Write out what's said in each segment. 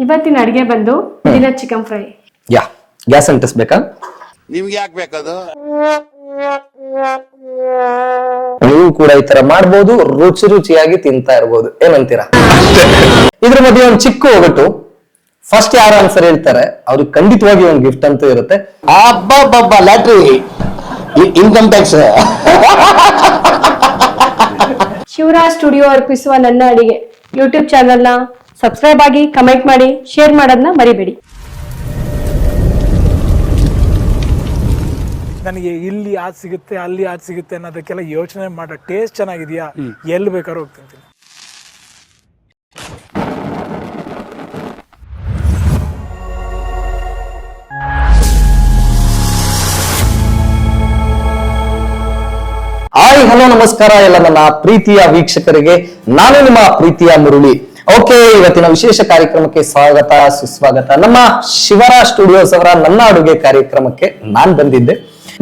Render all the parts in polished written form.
ಇವತ್ತಿನ ಅಡಿಗೆ ಬಂದು ದಿನ ಚಿಕನ್ ಫ್ರೈ. ಯಾ, ಗ್ಯಾಸ್ ಅಂಟಿಸ್ಬೇಕಾ? ನಿಮ್ಗೆ ಯಾಕೆ ಬೇಕದು? ನೀವು ಕೂಡ ಈ ತರ ಮಾಡ್ಬೋದು, ರುಚಿ ರುಚಿಯಾಗಿ ತಿಂತಾ ಇರ್ಬೋದು. ಏನಂತೀರಾ? ಇದ್ರ ಮಧ್ಯೆ ಒಂದು ಚಿಕ್ಕ ಒಗಟು. ಫಸ್ಟ್ ಯಾರು ಆನ್ಸರ್ ಹೇಳ್ತಾರೆ ಅವ್ರಿಗೆ ಖಂಡಿತವಾಗಿ ಒಂದು ಗಿಫ್ಟ್ ಅಂತೂ ಇರುತ್ತೆ. ಅಬ್ಬಬ್ಬಬ್ಬ, ಲ್ಯಾಟ್ರಿ, ಇನ್ಕಮ್ ಟ್ಯಾಕ್ಸ್. ಶಿವರಾಜ್ ಸ್ಟುಡಿಯೋ ಅರ್ಪಿಸುವ ನನ್ನ ಅಡಿಗೆ ಯೂಟ್ಯೂಬ್ ಚಾನೆಲ್ನ ಸಬ್ಸ್ಕ್ರೈಬ್ ಆಗಿ, ಕಮೆಂಟ್ ಮಾಡಿ, ಶೇರ್ ಮಾಡೋದನ್ನ ಮರಿಬೇಡಿ. ನನಗೆ ಇಲ್ಲಿ ಆದ್ ಸಿಗುತ್ತೆ ಅಲ್ಲಿ ಆದ್ ಸಿಗುತ್ತೆ ಅನ್ನೋದಕ್ಕೆಲ್ಲ ಯೋಚನೆ ಮಾಡೋ ಟೇಸ್ಟ್ ಚೆನ್ನಾಗಿದೆಯಾ, ಎಲ್ಲಿ ಬೇಕಾದ್ರೂ ಹೋಗಿ ತಿಂತೀನಿ. ಹಾಯ್, ಹಲೋ, ನಮಸ್ಕಾರ ಎಲ್ಲ ನನ್ನ ಪ್ರೀತಿಯ ವೀಕ್ಷಕರಿಗೆ. ನಾನು ನಿಮ್ಮ ಪ್ರೀತಿಯ ಮುರುಳಿ. ಓಕೆ, ಇವತ್ತಿನ ವಿಶೇಷ ಕಾರ್ಯಕ್ರಮಕ್ಕೆ ಸ್ವಾಗತ ಸುಸ್ವಾಗತ. ನಮ್ಮ ಶಿವರಾಜ್ ಸ್ಟುಡಿಯೋಸ್ ಅವರ ನನ್ನ ಅಡುಗೆ ಕಾರ್ಯಕ್ರಮಕ್ಕೆ ನಾನ್ ಬಂದಿದ್ದೆ.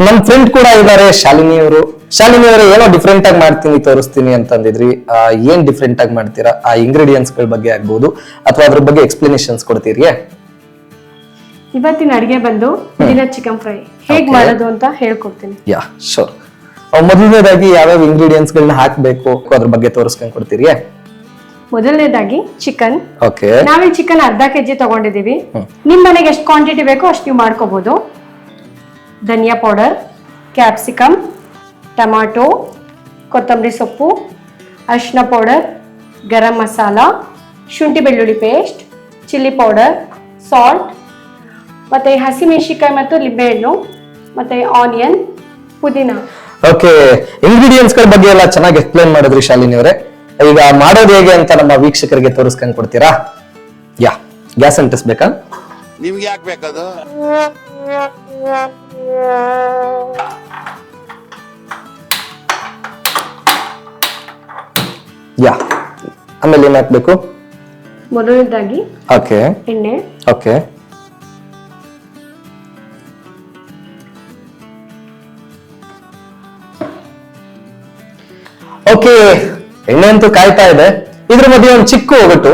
ನಮ್ ಫ್ರೆಂಡ್ ಕೂಡ ಇದ್ದಾರೆ, ಶಾಲಿನಿ ಅವರು. ಶಾಲಿನಿ ಅವರು ಏನೋ ಡಿಫ್ರೆಂಟ್ ಆಗಿ ಮಾಡ್ತೀನಿ, ತೋರಿಸ್ತೀನಿ ಅಂತಂದಿದ್ರಿ. ಏನ್ ಡಿಫ್ರೆಂಟ್ ಆಗಿ ಮಾಡ್ತೀರಾ? ಆ ಇಂಗ್ರೀಡಿಯೆಂಟ್ಸ್ ಗಳ ಬಗ್ಗೆ ಆಗ್ಬೋದು ಅಥವಾ ಅದ್ರ ಬಗ್ಗೆ ಎಕ್ಸ್ಪ್ಲನೇಷನ್ಸ್ ಕೊಡ್ತೀರಿ? ಇವತ್ತಿನ ಅಡಿಗೆ ಬಂದು ದಿನ ಚಿಕನ್ ಫ್ರೈ ಹೇಗ್ ಮಾಡೋದು ಅಂತ ಹೇಳ್ಕೊಡ್ತೀನಿ. ಯಾ, ಶೋರ್. ಮೊದಲನೇದಾಗಿ ಯಾವ್ಯಾವ ಇಂಗ್ರೀಡಿಯೆಂಟ್ಸ್ ಗಳನ್ನ ಹಾಕ್ಬೇಕು ಅದ್ರ ಬಗ್ಗೆ ತೋರಿಸ್ಕೊಂಡ್ ಕೊಡ್ತೀರಿ? ಮೊದಲನೇದಾಗಿ ಚಿಕನ್. ಓಕೆ, ನಾವಿಲ್ಲಿ ಚಿಕನ್ ಅರ್ಧ ಕೆಜಿ ತಗೊಂಡಿದೀವಿ. ನಿಮ್ ಮನೆಗೆ ಎಷ್ಟು ಕ್ವಾಂಟಿಟಿ ಬೇಕೋ ಅಷ್ಟು ನೀವು ಮಾಡ್ಕೋಬಹುದು. ಧನಿಯಾ ಪೌಡರ್, ಕ್ಯಾಪ್ಸಿಕಮ್, ಟೊಮಾಟೊ, ಕೊತ್ತಂಬರಿ ಸೊಪ್ಪು, ಅರಿಶಿನ ಪೌಡರ್, ಗರಂ ಮಸಾಲ, ಶುಂಠಿ ಬೆಳ್ಳುಳ್ಳಿ ಪೇಸ್ಟ್, ಚಿಲ್ಲಿ ಪೌಡರ್, ಸಾಲ್ಟ್, ಮತ್ತೆ ಹಸಿಮೆಣಸಿನಕಾಯಿ ಮತ್ತು ಲಿಂಬೆಹಣ್ಣು, ಮತ್ತೆ ಆನಿಯನ್, ಪುದೀನ. ಓಕೆ, ಇಂಗ್ರೀಡಿಯೆಂಟ್ಸ್ ಗಳ ಬಗ್ಗೆ ಎಲ್ಲ ಚೆನ್ನಾಗಿ ಎಕ್ಸ್ಪ್ಲೈನ್ ಮಾಡಿದ್ರಿ ಶಾಲಿನಿ ಅವರೇ. ಈಗ ಮಾಡೋದು ಹೇಗೆ ಅಂತ ನಮ್ಮ ವೀಕ್ಷಕರಿಗೆ ತೋರಿಸ್ಕೊಂಡ್ ಕೊಡ್ತೀರಾ? ಯಾ, ಗ್ಯಾಸ್ ಅಂಟಿಸ್ಬೇಕಾ? ನಿಮ್ಗೆ ಯಾಕೆ ಬೇಕದು? ಯಾ, ಆಮೇಲೆ ಏನ್ ಹಾಕ್ಬೇಕು? ಮೊದಲನೇದಾಗಿ ಓಕೆ, ಎಣ್ಣೆ. ಓಕೆ, ಓಕೆ, ಎಣ್ಣೆ ಅಂತೂ ಕಾಯ್ತಾ ಇದೆ. ಇದ್ರ ಮಧ್ಯೆ ಒಂದು ಚಿಕ್ಕ ಒಗಟು.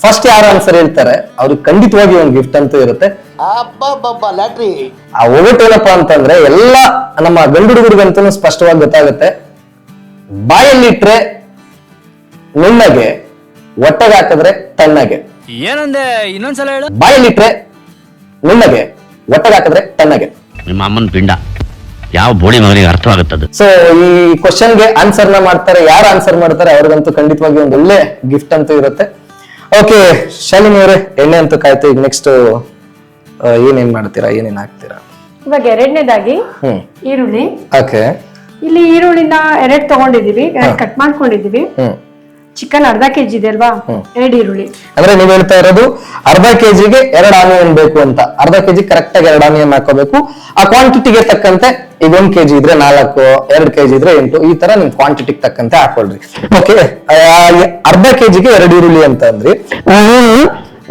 ಫಸ್ಟ್ ಯಾರು ಆನ್ಸರ್ ಹೇಳ್ತಾರೆ ಅವ್ರಿಗೆ ಖಂಡಿತವಾಗಿ ಒಂದು ಗಿಫ್ಟ್ ಅಂತೂ ಇರುತ್ತೆ. ಅಬ್ಬಬ್ಬಬ್ಬ, ಲ್ಯಾಟ್ರಿ. ಆ ಒಗಟು ಏನಪ್ಪಾ ಅಂತಂದ್ರೆ ಎಲ್ಲ ನಮ್ಮ ಗಂಡು ಹುಡುಗರಿಗಂತೂ ಸ್ಪಷ್ಟವಾಗಿ ಗೊತ್ತಾಗುತ್ತೆ. ಬಾಯಲ್ಲಿಟ್ರೆ ನುಣ್ಣಗೆ, ಹೊಟ್ಟೆಗೆ ಹಾಕಿದ್ರೆ ತಣ್ಣಗೆ. ಏನಂದೆ, ಇನ್ನೊಂದ್ಸಲ ಹೇಳು. ಬಾಯಲ್ಲಿಟ್ರೆ ನುಣ್ಣಗೆ, ಹೊಟ್ಟೆಗೆ ಹಾಕಿದ್ರೆ ತಣ್ಣಗೆ. ನಿಮ್ಮ ಅಮ್ಮನ ಪಿಂಡ ಯಾವ ಬೋಳಿ ಮಗನಿಗೆ ಅರ್ಥವಾಗುತ್ತದೆ? ಸೊ ಈ ಕ್ವಶನ್ಗೆ ಆನ್ಸರ್ ನ ಮಾಡ್ತಾರೆ, ಯಾರು ಆನ್ಸರ್ ಮಾಡ್ತಾರೆ ಅವ್ರಿಗಂತೂ ಖಂಡಿತವಾಗಿ ಒಂದು ಒಳ್ಳೆ ಗಿಫ್ಟ್ ಅಂತೂ ಇರುತ್ತೆ. ಓಕೆ, ಶಾಲಿನಿ ಅವರೇ, ಎಣ್ಣೆ ಅಂತೂ ಕಾಯ್ತು. ಈಗ ನೆಕ್ಸ್ಟ್ ಏನೇನ್ ಮಾಡ್ತೀರಾ, ಏನೇನ್ ಹಾಕ್ತೀರಾ? ಇವಾಗ ಎರಡನೇದಾಗಿ ಈರುಳ್ಳಿ. ಓಕೆ, ಇಲ್ಲಿ ಈರುಳ್ಳಿನ 2 ತಗೊಂಡಿದೀವಿ, ಕಟ್ ಮಾಡ್ಕೊಂಡಿದೀವಿ. ಚಿಕನ್ ಅರ್ಧ ಕೆಜಿ ಇದೆ ಅಲ್ವಾ, 2 ಈರುಳ್ಳಿ. ಅಂದ್ರೆ ನೀವ್ ಹೇಳ್ತಾ ಇರೋದು ಅರ್ಧ ಕೆಜಿಗೆ 2 ಆನಿಯನ್ ಬೇಕು ಅಂತ. ಅರ್ಧ ಕೆಜಿ ಕರೆಕ್ಟ್ ಆಗಿ 2 ಆನಿಯನ್ ಹಾಕೋಬೇಕು. ಆ ಕ್ವಾಂಟಿಟಿಗೆ ತಕ್ಕಂತೆ ಈಗ 1 ಕೆಜಿ ಇದ್ರೆ 4, 2 ಕೆಜಿ ಇದ್ರೆ 8, ಈ ತರ ನಿಮ್ ಕ್ವಾಂಟಿಟಿಗೆ ತಕ್ಕಂತೆ ಹಾಕೊಳ್ರಿ. ಓಕೆ, ಅರ್ಧ ಕೆಜಿಗೆ 2 ಈರುಳ್ಳಿ ಅಂತ ಅಂದ್ರಿ.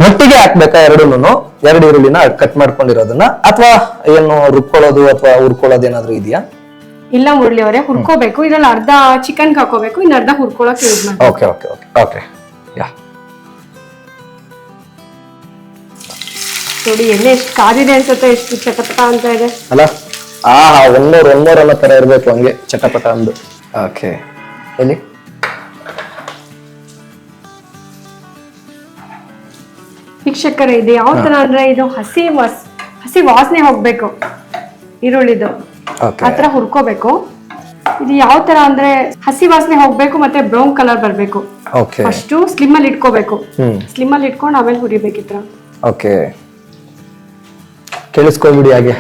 ಒಟ್ಟಿಗೆ ಹಾಕ್ಬೇಕಾ 2 ಈರುಳ್ಳಿನ ಕಟ್ ಮಾಡ್ಕೊಂಡಿರೋದನ್ನ, ಅಥವಾ ಏನು ರುಬ್ಕೊಳ್ಳೋದು ಅಥವಾ ಹುರ್ಕೊಳ್ಳೋದು ಏನಾದ್ರು ಇದೆಯಾ? ಇಲ್ಲ ಮುರಳಿ ಅವರೇ, ಹುರ್ಕೋಬೇಕು. ಇದ್ರಲ್ಲಿ ಅರ್ಧ ಚಿಕನ್ ಹಾಕೋಬೇಕು, ಇನ್ನು ಅರ್ಧ ಹುರ್ಕೊಳಕ್ ಯೂಸ್ ಮಾಡಿ. ಓಕೆ ಓಕೆ ಓಕೆ ಓಕೆ, ಯಾ. ನೋಡಿ ಎಣ್ಣೆ ಎಷ್ಟು ಕಾದಿದೆ ಅನ್ಸುತ್ತೆ, ಎಷ್ಟು ಚಟಪಟ ಅಂತ ಇದೆ ಅಲ್ಲ? ಒಂದೂರು ಅನ್ನೋ ತರ ಇರ್ಬೇಕು, ಹಂಗೆ ಚಟಪಟ ಅಂದು. ಓಕೆ, ಎಲ್ಲಿ ವೀಕ್ಷಕರೇ, ಇದು ಯಾವ ತರ ಅಂದ್ರೆ ಇದು ಹಸಿ ವಾಸನೆ ಹೋಗ್ಬೇಕು ಈರುಳ್ಳಿದು, ಆತರ ಹುರ್ಕೋಬೇಕು. ಇದು ಯಾವ ತರ ಅಂದ್ರೆ ಹಸಿ ವಾಸನೆ ಹೋಗ್ಬೇಕು, ಮತ್ತೆ ಬ್ರೌನ್ ಕಲರ್ ಬರ್ಬೇಕು. ಫಸ್ಟ್ ಸ್ಲಿಮ್ ಅಲ್ಲಿ ಇಟ್ಕೋಬೇಕು. ಸ್ಲಿಮ್ ಅಲ್ಲಿ ಇಟ್ಕೊಂಡು ಆಮೇಲೆ ಹುರಿಬೇಕಿತ್ರ. ಓಕೆ, ಕೇಳಿಸ್ಕೊಬಿಡಿ ಹಾಗೆ.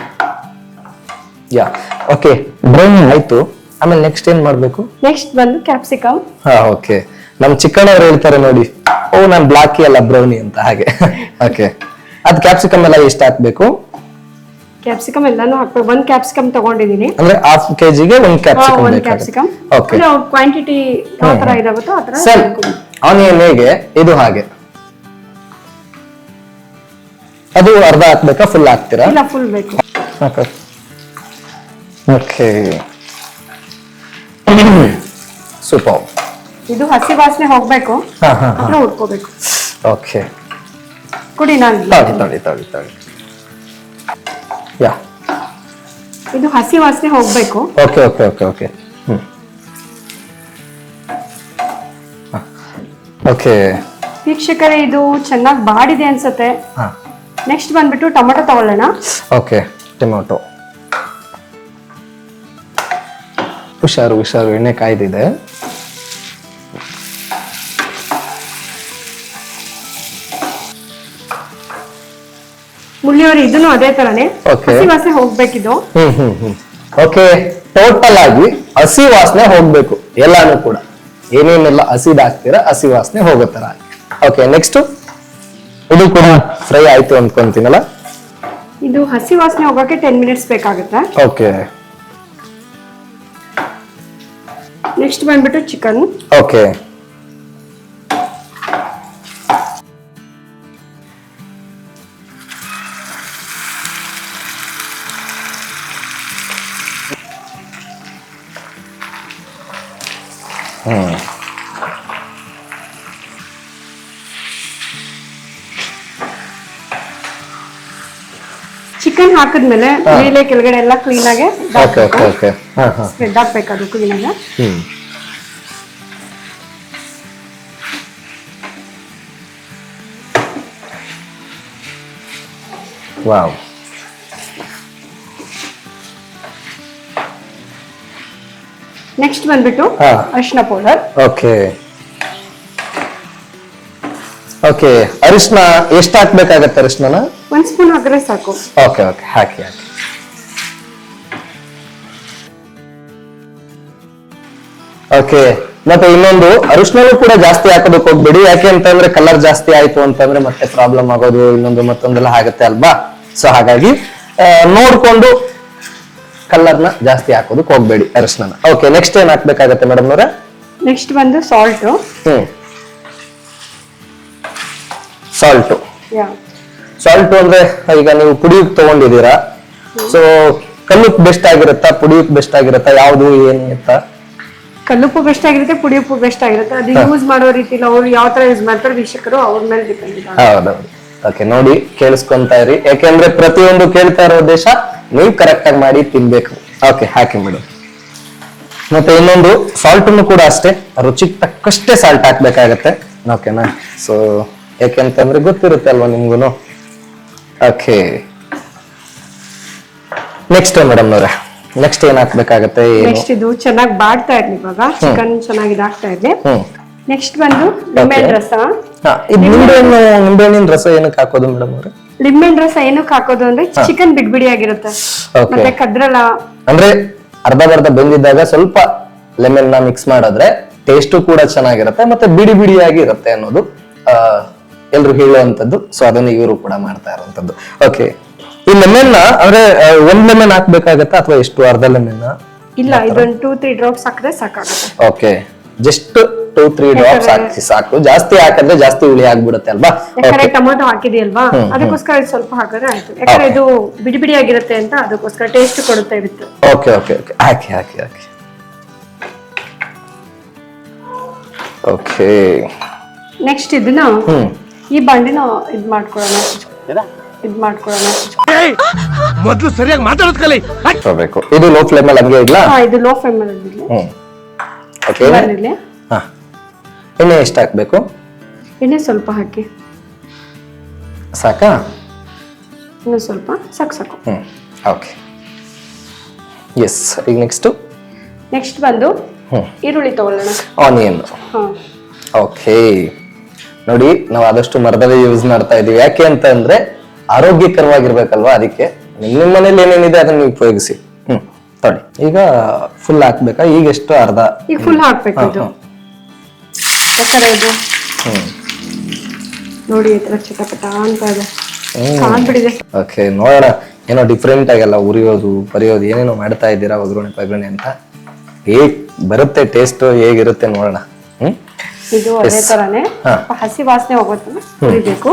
ಯಾ, ಓಕೆ, ಬ್ರೌನ್ ಆಯ್ತು. ಆಮೇಲೆ ನೆಕ್ಸ್ಟ್ ಏನ್ ಮಾಡ್ಬೇಕು? ನೆಕ್ಸ್ಟ್ ಬಂದು ಕ್ಯಾಪ್ಸಿಕಮ್. ಓಕೆ, ನಮ್ ಚಿಕ್ಕಣ್ಣ ಅವ್ರು ಹೇಳ್ತಾರೆ ನೋಡಿ, ಓ ನಾನ್ ಬ್ಲಾಕಿ ಅಲ್ಲ ಬ್ರೌನಿ ಅಂತ, ಹಾಗೆ. ಓಕೆ, ಅದ್ ಕ್ಯಾಪ್ಸಿಕಮ್ ಎಲ್ಲ ಎಷ್ಟು ಹಾಕ್ಬೇಕು? ಕ್ಯಾಪ್ಸಿಕಮ್ ಎಲ್ಲಾನು ಹಾಕ್ಬೇಕು. 1 ಕ್ಯಾಪ್ಸಿಕಮ್ ತಗೊಂಡಿದೀನಿ, ಅಂದ್ರೆ ಹಾಫ್ ಕೆಜಿಗೆ 1 ಕ್ಯಾಪ್ಸಿಕಮ್. ಓಕೆ, ಕ್ವಾಂಟಿಟಿ ಯಾವ ತರ ಇದಾಗುತ್ತೋ ಆ ತರ. ಸರ್, ಆನಿಯನ್ ಹೇಗೆ ಇದು ಹಾಗೆ ಅದು ಅರ್ಧ ಹಾಕ್ಬೇಕಾ, ಫುಲ್ ಹಾಕ್ತೀರಾ? ಇಲ್ಲ, ಫುಲ್ ಬೇಕು. Okay, super. ಇದು ಹಸಿ ವಾಸನೆ ಹೋಗ್ಬೇಕು, ಹುರ್ಕೋಬೇಕು. ಓಕೆ, ಕೊಡಿ ನಾನು ತೊಳಿ ಯಾ ಇದು ಹಸಿ ವಾಸನೆ ಹೋಗ್ಬೇಕು. ಓಕೆ ಓಕೆ ವೀಕ್ಷಕರೇ, ಇದು ಚೆನ್ನಾಗಿ ಬಾಡಿದೆ ಅನ್ಸುತ್ತೆ. ಹಾ ನೆಕ್ಸ್ಟ್ ಬಂದ್ಬಿಟ್ಟು ಟೊಮೆಟೊ ತಗೊಳ್ಳೋಣ. ಓಕೆ ಟೊಮೆಟೊ ಹುಷಾರು ಎಣ್ಣೆ ಕಾಯ್ದಿದೆ. ಮುಳ್ಳಿಯವರು ಇದನ್ನು ಅದೇ ತರನೇ Okay. ಹಸಿ ವಾಸನೆ ಹೋಗ್ಬೇಕಿದು. ಓಕೆ ಟೋಟಲ್ ಆಗಿ ಹಸಿ ವಾಸನೆ ಹೋಗ್ಬೇಕು ಎಲ್ಲಾನು ಕೂಡ, ಏನೇನೆಲ್ಲ ಹಸಿದಾಗ್ತೀರಾ ಹಸಿ ವಾಸನೆ ಹೋಗೋ ತರ. ಓಕೆ ನೆಕ್ಸ್ಟ್ ಇದು ಕೂಡ ಫ್ರೈ ಆಯ್ತು ಅಂದ್ಕೊಂತೀನಲ್ಲ. ಇದು ಹಸಿ ವಾಸನೆ ಹೋಗಕ್ಕೆ 10 ಮಿನಿಟ್ಸ್ ಬೇಕಾಗುತ್ತೆ. ಓಕೆ ನೆಕ್ಸ್ಟ್ ಬಂದ್ಬಿಟ್ಟು ಚಿಕನ್. ಓಕೆ ಚಿಕನ್ ಹಾಕಿದ್ಮೇಲೆ ಮೇಲೆ ಕೆಳಗಡೆ ಎಲ್ಲ ಕ್ಲೀನ್ ಆಗಿ ಓಕೆ ಸ್ಪ್ರೆಡ್ ಆಗ್ಬೇಕು ಅದು ಕ್ಲೀನ್ ಆಗಿ. ವಾವ್ ನೆಕ್ಸ್ಟ್ ಬಂದ್ಬಿಟ್ಟು ಅರಿಶಿನ ಪೌಡರ್. ಓಕೆ ಅರಿಶಿನ ಎಷ್ಟು ಹಾಕ್ಬೇಕಾಗತ್ತೆ? ಅರಿಶಿನ 1 ಸ್ಪೂನ್ ಹಾಕಿದ್ರೆ ಸಾಕು. ಓಕೆ ಹಾಕಿ. ಓಕೆ ಮತ್ತೆ ಇನ್ನೊಂದು, ಅರಿಶಿನೂ ಕೂಡ ಜಾಸ್ತಿ ಹಾಕೋದಕ್ಕೆ ಹೋಗ್ಬೇಡಿ. ಯಾಕೆ ಅಂತಂದ್ರೆ ಕಲರ್ ಜಾಸ್ತಿ ಆಯ್ತು ಅಂತಂದ್ರೆ ಮತ್ತೆ ಪ್ರಾಬ್ಲಮ್ ಆಗೋದು ಇನ್ನೊಂದು ಮತ್ತೊಂದೆಲ್ಲ ಆಗುತ್ತೆ ಅಲ್ವಾ. ಸೊ ಹಾಗಾಗಿ ನೋಡ್ಕೊಂಡು ಕಲರ್ನ ಜಾಸ್ತಿ ಹಾಕೋದಕ್ಕೆ ಹೋಗ್ಬೇಡಿ ಅರಿಶಿನ. ಓಕೆ ನೆಕ್ಸ್ಟ್ ಏನ್ ಹಾಕ್ಬೇಕಾಗತ್ತೆ ಮೇಡಮ್ ಅವರೇ? ನೆಕ್ಸ್ಟ್ ಬಂದು ಸಾಲ್ಟ್. ಸಾಲ್ಟ್ ಅಂದ್ರೆ ಈಗ ನೀವು ಪುಡಿಯುಕ್ ತಗೊಂಡಿದ್ದೀರಾ, ಸೊ ಕಲ್ಲುಕ್ ಬೆಸ್ಟ್ ಆಗಿರುತ್ತಾ ಪುಡಿಯುಕ್ ಬೆಸ್ಟ್ ಆಗಿರುತ್ತಾ, ಯಾವ್ದು ಏನು ಅಂತ? ಕಲ್ಲುಪ್ಪು ಬೆಸ್ಟ್ ಆಗಿರುತ್ತೆ, ಪುಡಿ ಉಪ್ಪು ಬೆಸ್ಟ್ ಆಗಿರುತ್ತೆ. ಅದು ಯೂಸ್ ಮಾಡೋ ರೀತಿಲಿ ಅವ್ರು ಯಾವ ತರ ಯೂಸ್ ಮಾಡ್ತಾರೆ ವೀಕ್ಷಕರು ಅವ್ರ ಮೇಲೆ ಡಿಪೆಂಡ್ ಇದೆ. ಹೌದೌದು. ಓಕೆ ನೋಡಿ ಕೇಳಿಸ್ಕೊಂತಾ ಇರಿ, ಯಾಕೆಂದ್ರೆ ಪ್ರತಿಯೊಂದು ಕೇಳ್ತಾ ಇರೋ ಉದ್ದೇಶ ನೀವು ಕರೆಕ್ಟ್ ಆಗಿ ಮಾಡಿ ತಿನ್ಬೇಕು. ಓಕೆ ಹಾಕಿ ಮೇಡಮ್. ಮತ್ತೆ ಇನ್ನೊಂದು ಸಾಲ್ಟ್ ಕೂಡ ಅಷ್ಟೇ ರುಚಿಗೆ ತಕ್ಕಷ್ಟೇ ಸಾಲ್ಟ್ ಹಾಕ್ಬೇಕಾಗತ್ತೆ. ಓಕೆನಾ? ಸೊ ಯಾಕೆಂತಂದ್ರೆ ಗೊತ್ತಿರುತ್ತೆ ಅಲ್ವಾ ನಿಮ್ಗೂನು. ಓಕೆ ನೆಕ್ಸ್ಟ್ ಮೇಡಮ್ ಅವ್ರೆ, ನೆಕ್ಸ್ಟ್ ಏನ್ ಹಾಕ್ಬೇಕಾಗತ್ತೆ? ನೆಕ್ಸ್ಟ್ ಇದು ಚೆನ್ನಾಗಿ ಬಾಡ್ತಾ ಇರ್ಲಿ ಇವಾಗ, ಚಿಕನ್ ಚೆನ್ನಾಗಿ ಇದಾಗ್ತಾ ಇರ್ಲಿ. ನೆಕ್ಸ್ಟ್ ಬಂದು ಲಿಂಬೆಹಣ್ಣು ರಸ. ನಿಂಬೆಹಣ್ಣಿನ ರಸ ಏನಕ್ಕೆ ಹಾಕೋದು ಮೇಡಮ್ ಅವ್ರೆ? ಲಿಂಬೆಹಣ್ಣು ರಸ ಏನಕ್ಕೆ ಹಾಕೋದು ಅಂದ್ರೆ ಚಿಕನ್ ಬಿಡಿ ಆಗಿರುತ್ತೆ, ಮತ್ತೆ ಕದ್ರಲ್ಲ. ಅಂದ್ರೆ ಅರ್ಧ ಬೆಂದಿದ್ದಾಗ ಸ್ವಲ್ಪ ಲೆಮನ್ ನ ಮಿಕ್ಸ್ ಮಾಡಿದ್ರೆ ಟೇಸ್ಟು ಕೂಡ ಚೆನ್ನಾಗಿರುತ್ತೆ, ಮತ್ತೆ ಬಿಡಿಯಾಗಿ ಇರುತ್ತೆ ಅನ್ನೋದು ಎಲ್ರು ಹೇಳುವಂತದ್ದು. ಸೊ ಅದನ್ನ ಇವರು ಕೂಡ ಮಾಡ್ತಾ ಇರುವಂತದ್ದು. ಓಕೆ ಈ ಲೆಮನ್ ನ ಅಂದ್ರೆ ಒಂದ್ ಲೆಮನ್ ಹಾಕ್ಬೇಕಾಗತ್ತಾ ಅಥವಾ ಎಷ್ಟು? ಅರ್ಧ ಲೆಮನ್? ಇಲ್ಲ, ಇದೊಂದು 2-3 ಡ್ರಾಪ್ಸ್ ಹಾಕಿದ್ರೆ ಸಾಕಾಗುತ್ತೆ. ಓಕೆ ಜಸ್ಟ್ 2-3 ಡ್ರಾಪ್ಸ್ ಹಾಕಿ ಸಾಕು, ಜಾಸ್ತಿ ಹಾಕಿದ್ರೆ ಜಾಸ್ತಿ ಹುಳಿ ಆಗ್ಬಿಡುತ್ತೆ ಅಲ್ವಾ. ಯಾಕಂದ್ರೆ ಟೊಮೊಟೊ ಹಾಕಿದೆಯಲ್ವಾ, ಅದಕ್ಕೋಸ್ಕರ ಸ್ವಲ್ಪ ಹಾಕಿದ್ರೆ ಆಯ್ತು. ಯಾಕಂದ್ರೆ ಇದು ಬಿಡಿ ಆಗಿರುತ್ತೆ ಅಂತ ಅದಕ್ಕೋಸ್ಕರ ಟೇಸ್ಟ್ ಕೊಡುತ್ತೆ ಇರುತ್ತೆ. ಓಕೆ ಹಾಕಿ. ಓಕೆ ನೆಕ್ಸ್ಟ್ ಇದನ್ನ ಈ ಬಂಡಿನ ಇದ್ ಮಾಡ್ಕೊಳ್ಳೋಣ. ಮೊದ್ಲು ಸರಿಯಾಗಿ ಮಾತಾಡೋದ್ ಕಲಿ. ಇದು ಲೋ ಫ್ಲೇಮ್ ಅಲ್ಲಿ ಹಂಗೆ ಇಡ್ಲಾ? ಇದು ಲೋ ಫ್ಲೇಮ್ ಅಲ್ಲಿ ಇರ್ಲಿ. ಓಕೆ ಎಣ್ಣೆ ಎಷ್ಟು ಹಾಕ್ಬೇಕು? ಎಣ್ಣೆ ಸ್ವಲ್ಪ ಹಾಕಿ. ಸಾಕಾ? ಇನ್ನು ಸ್ವಲ್ಪ ಸಾಕು. Okay yes. ಈಗ ನೆಕ್ಸ್ಟ್ ಬಂದು ಈರುಳ್ಳಿ ತಗೊಳ್ಳೋಣ. ಆನಿಯನ್. ಓಕೆ ನೋಡಿ ನಾವು ಆದಷ್ಟು ಮರದಲ್ಲೇ ಯೂಸ್ ಮಾಡ್ತಾ ಇದೀವಿ. ಯಾಕೆ ಅಂತ ಅಂದ್ರೆ ಆರೋಗ್ಯಕರವಾಗಿರ್ಬೇಕಲ್ವಾ, ಅದಕ್ಕೆ ನಿಮ್ಮ ಮನೇಲಿ ಏನೇನಿದೆ ಅದನ್ನ ಉಪಯೋಗಿಸಿ. ತೊಳಿ. ಈಗ ಫುಲ್ ಹಾಕ್ಬೇಕಾ? ಈಗ ಎಷ್ಟು? ಅರ್ಧ? ಈಗ ಫುಲ್ ಹಾಕ್ಬೇಕು. ಇದು ಯಾಕಂದ್ರೆ ಇದು ನೋಡಿ ಈ ತರ ಚಟಪಟ ಅಂತ ಇದೆ, ಕಾಣ್ಬಿಡಿದೆ. ಓಕೆ ನೋಡೋಣ, ಏನೋ ಡಿಫ್ರೆಂಟ್ ಆಗಲ್ಲ, ಉರಿಯೋದು ಪರಿಯೋದು ಏನೇನೋ ಮಾಡ್ತಾ ಇದ್ದೀರಾ ಒಗ್ಗರಣೆ ಅಂತ. ಹೇಗ್ ಬರುತ್ತೆ ಟೇಸ್ಟ್, ಹೇಗಿರುತ್ತೆ ನೋಡೋಣ. ಇದು ಅದೇ ತರಾನೇ ಹಸಿ ವಾಸನೆ ಹೋಗುತ್ತೆ, ಹುರಿಬೇಕು.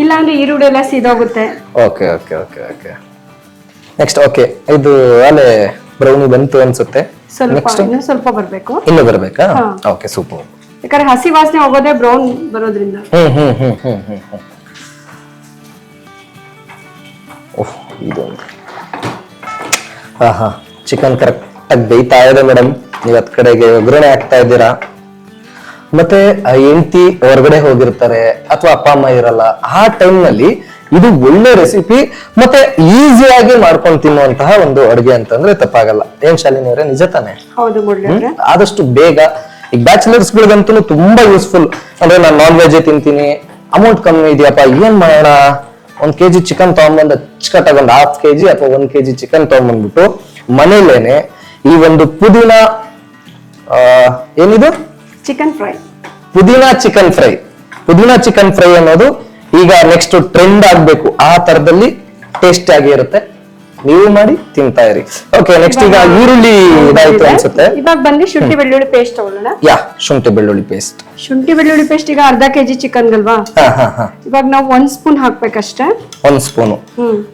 ಇಲ್ಲ ಅಂದ್ರೆ ಈರುಳ್ಳಿ ಎಲ್ಲ ಸೀದೋಗುತ್ತೆ. Okay next. ಓಕೆ ಇದು ಅಲ್ಲೇ ಬ್ರೌನಿ ಬಂತು ಅನ್ಸುತ್ತೆ. ಇನ್ನು ಸ್ವಲ್ಪ ಬರ್ಬೇಕು. ಇನ್ನು ಬರ್ಬೇಕಾ? Okay super. ಯಾಕಂದ್ರೆ ಹಸಿ ವಾಸನೆ ಹೋಗೋದೇ ಬ್ರೌನ್ ಬರೋದ್ರಿಂದ. ಓಹ್ ಇದು ಹಾ ಚಿಕನ್ ಕರೆಕ್ಟ್ ಆಗಿ ಬೇಯ್ತಾ ಇದೆ ಮೇಡಮ್. ನೀವ್ ಅದ್ ಕಡೆಗೆ ಒಗ್ಗರಣೆ ಹಾಕ್ತಾ ಇದ್ದೀರಾ. ಮತ್ತೆ ಹೆಂಡತಿ ಹೊರಗಡೆ ಹೋಗಿರ್ತಾರೆ ಅಥವಾ ಅಪ್ಪ ಅಮ್ಮ ಇರಲ್ಲ, ಆ ಟೈಮ್ ನಲ್ಲಿ ಇದು ಒಳ್ಳೆ ರೆಸಿಪಿ ಮತ್ತೆ ಈಸಿಯಾಗಿ ಮಾಡ್ಕೊಂಡು ತಿನ್ನುವಂತಹ ಒಂದು ಅಡುಗೆ ಅಂತಂದ್ರೆ ತಪ್ಪಾಗಲ್ಲ. ಏನ್ ಶಾಲಿನಿ ಅವರೇ, ನಿಜ ತಾನೆ? ಹೌದು ಮುರಳಿ ಅವ್ರೆ. ಆದಷ್ಟು ಬೇಗ ಈಗ ಬ್ಯಾಚುಲರ್ಸ್ ಗಳಿಗಂತೂ ತುಂಬಾ ಯೂಸ್ಫುಲ್. ಅಂದ್ರೆ ನಾನು ನಾನ್ ವೆಜ್ ತಿಂತೀನಿ, ಅಮೌಂಟ್ ಕಮ್ಮಿ ಇದೆಯಪ್ಪ, ಏನ್ ಮಾಡೋಣ, 1 kg ಚಿಕನ್ ತಗೊಂಡ್ಬಂದು ಅಚ್ಚುಕಟ್ಟಾಗಿ ಒಂದು 1/2 kg ಅಥವಾ 1 kg ಚಿಕನ್ ತಗೊಂಡ್ಬಂದ್ಬಿಟ್ಟು ಮನೇಲೇನೆ ಈ ಒಂದು ಪುದೀನ ಏನಿದು ಚಿಕನ್ ಫ್ರೈ, ಪುದೀನಾ ಚಿಕನ್ ಫ್ರೈ ಅನ್ನೋದು ಈಗ ನೆಕ್ಸ್ಟ್ ಟ್ರೆಂಡ್ ಆಗ್ಬೇಕು. ಆ ತರದಲ್ಲಿ ಟೇಸ್ಟ್ ಆಗಿ ಇರುತ್ತೆ, ನೀವು ಮಾಡಿ ತಿಂತಾ ಇರಿ. ಓಕೆ, ನೆಕ್ಸ್ಟ್ ಈಗ ಈರುಳ್ಳಿ ಇದಾಯ್ತು ಅನ್ಸುತ್ತೆ. ಇವಾಗ ಬಂದು ಶುಂಠಿ ಬೆಳ್ಳುಳ್ಳಿ ಪೇಸ್ಟ್ ತಗೊಳ್ಳೋಣ. ಶುಂಠಿ ಬೆಳ್ಳುಳ್ಳಿ ಪೇಸ್ಟ್. ಶುಂಠಿ ಬೆಳ್ಳುಳ್ಳಿ ಪೇಸ್ಟ್ ಈಗ 1/2 kg ಚಿಕನ್ ಅಲ್ವಾ, ಇವಾಗ ನಾವು 1 ಸ್ಪೂನ್ ಹಾಕ್ಬೇಕಷ್ಟೇ. 1 ಸ್ಪೂನು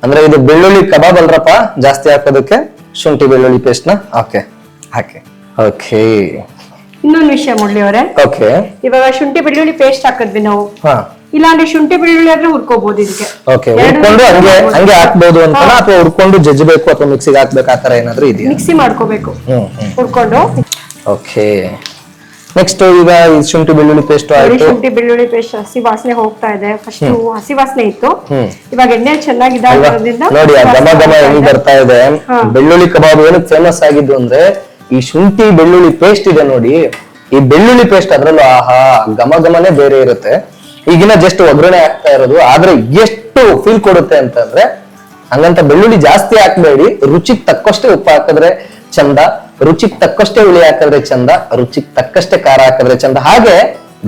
ಅಂದ್ರೆ ಇದು ಬೆಳ್ಳುಳ್ಳಿ ಕಬಾಬ್ ಅಲ್ರಪ್ಪ, ಜಾಸ್ತಿ ಹಾಕೋದಕ್ಕೆ ಶುಂಠಿ ಬೆಳ್ಳುಳ್ಳಿ ಪೇಸ್ಟ್ ನ ಹಾಕಿ. ಓಕೆ, ಇನ್ನೊಂದು ವಿಷಯ ಮುರಳಿ ಅವರೇ, ಓಕೆ ಇವಾಗ ಶುಂಠಿ ಬೆಳ್ಳುಳ್ಳಿ ಪೇಸ್ಟ್ ಹಾಕಿದ್ವಿ ನಾವು, ಇಲ್ಲಾಂದ್ರೆ ಶುಂಠಿ ಬೆಳ್ಳುಳ್ಳಿ ಆದ್ರೆ ಹುರ್ಕೋಬಹುದು ಇದಕ್ಕೆ. ಓಕೆ, ಹುರ್ಕೊಂಡು ಹಂಗೆ ಹಾಕ್ಬಹುದು ಅಂತ, ಅಥವಾ ಹುರ್ಕೊಂಡು ಜಜ್ಜಬೇಕು ಅಥವಾ ಮಿಕ್ಸಿಗೆ ಹಾಕ್ಬೇಕು, ಆತರ ಏನಾದ್ರೂ ಇದೆಯಾ? ಮಿಕ್ಸಿ ಮಾಡ್ಕೋಬೇಕು ಹುರ್ಕೊಂಡು. ಓಕೆ, ನೆಕ್ಸ್ಟ್ ಈಗ ಈ ಶುಂಠಿ ಬೆಳ್ಳುಳ್ಳಿ ಪೇಸ್ಟ್ ಆಯ್ತು. ಶುಂಠಿ ಬೆಳ್ಳುಳ್ಳಿ ಪೇಸ್ಟ್ ಹಸಿ ವಾಸನೆ ಹೋಗ್ತಾ ಇದೆ. ಫಸ್ಟ್ ಹಸಿ ವಾಸನೆ ಇತ್ತು, ಇವಾಗ ಎಣ್ಣೆ ಚೆನ್ನಾಗಿ ಇದಾಗೋದ್ರಿಂದ ನೋಡಿ ಆ ಘಮ ಘಮ ಹೆಂಗ್ ಬರ್ತಾ ಇದೆ. ಬೆಳ್ಳುಳ್ಳಿ ಕಬಾಬ್ ಏನಕ್ಕೆ ಫೇಮಸ್ ಆಗಿದ್ದು ಅಂದ್ರೆ ಈ ಶುಂಠಿ ಬೆಳ್ಳುಳ್ಳಿ ಪೇಸ್ಟ್ ಇದೆ ನೋಡಿ, ಈ ಬೆಳ್ಳುಳ್ಳಿ ಪೇಸ್ಟ್ ಅದ್ರಲ್ಲೂ ಆಹಾ ಘಮ ಘಮನೇ ಬೇರೆ ಇರುತ್ತೆ. ಈಗಿನ ಜಸ್ಟ್ ಒಗ್ಗರಣೆ ಹಾಕ್ತಾ ಇರೋದು, ಆದ್ರೆ ಎಷ್ಟು ಫೀಲ್ ಕೊಡುತ್ತೆ ಅಂತಂದ್ರೆ, ಹಂಗಂತ ಬೆಳ್ಳುಳ್ಳಿ ಜಾಸ್ತಿ ಹಾಕ್ಬೇಡಿ, ರುಚಿಗೆ ತಕ್ಕಷ್ಟೇ ಉಪ್ಪು ಹಾಕಿದ್ರೆ ಚಂದ, ರುಚಿಗೆ ತಕ್ಕಷ್ಟೇ ಹುಳಿ ಹಾಕಿದ್ರೆ ಚಂದ, ರುಚಿಗೆ ತಕ್ಕಷ್ಟೇ ಖಾರ ಹಾಕಿದ್ರೆ ಚಂದ. ಹಾಗೆ